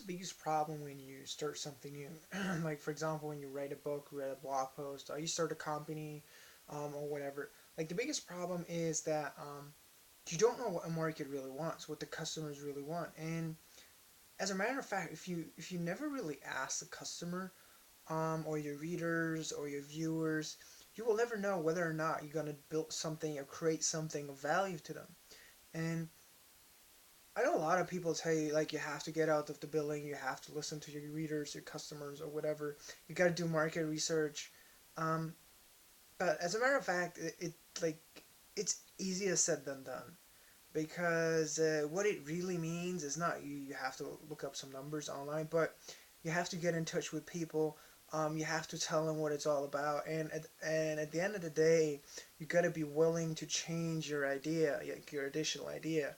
biggest problem when you start something new? Like for example, when you write a book, write a blog post, or you start a company, or whatever. Like the biggest problem is that you don't know what a market really wants, what the customers really want. And as a matter of fact, if you never really ask the customer, or your readers or your viewers, you will never know whether or not you're gonna build something or create something of value to them. And I know a lot of people tell you like you have to get out of the building, you have to listen to your readers, your customers, or whatever. You got to do market research. Um, but as a matter of fact, it like it's easier said than done because what it really means is not you have to look up some numbers online, but you have to get in touch with people. You have to tell them what it's all about, and at the end of the day, you got to be willing to change your idea, like your additional idea.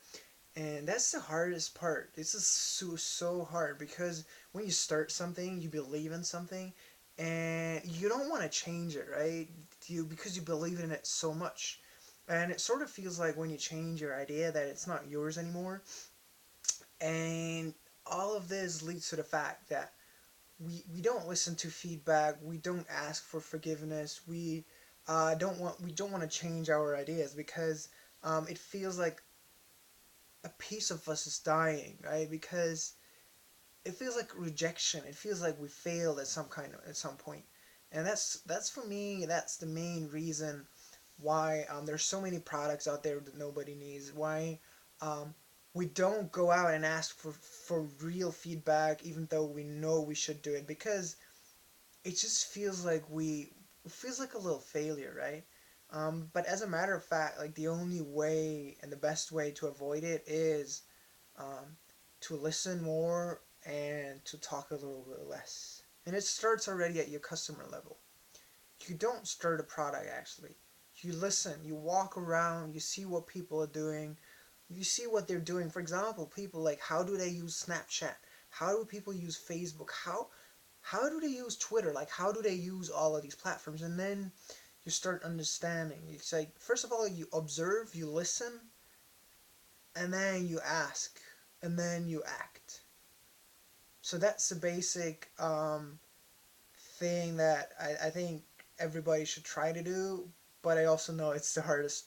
And that's the hardest part. This is so hard because when you start something, you believe in something, and you don't want to change it, right? You because you believe in it so much, and it sort of feels like when you change your idea that it's not yours anymore. And all of this leads to the fact that we don't listen to feedback. We don't ask for forgiveness. We don't want to change our ideas because it feels like a piece of us is dying, right? Because it feels like rejection. It feels like we failed at some point, and that's for me. That's the main reason why there's so many products out there that nobody needs. Why um, we don't go out and ask for real feedback, even though we know we should do it, because it just feels like it feels like a little failure, right? But as a matter of fact, like the only way and the best way to avoid it is um, to listen more and to talk a little bit less. And it starts already at your customer level. You don't start a product actually. You listen, you walk around, you see what people are doing, you see what they're doing. For example, people like how do they use Snapchat? How do people use Facebook? How do they use Twitter? Like how do they use all of these platforms? And then you start understanding. It's like first of all you observe, you listen, and then you ask, and then you act. So that's the basic thing that I think everybody should try to do. But I also know it's the hardest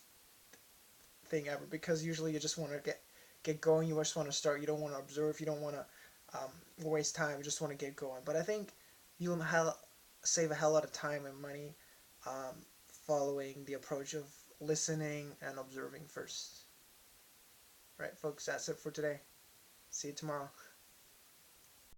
thing ever because usually you just want to get going. You just want to start. You don't want to observe. You don't want to waste time. You just want to get going. But I think you'll save a hell lot of time and money following the approach of listening and observing first. Right, folks. That's it for today. See you tomorrow.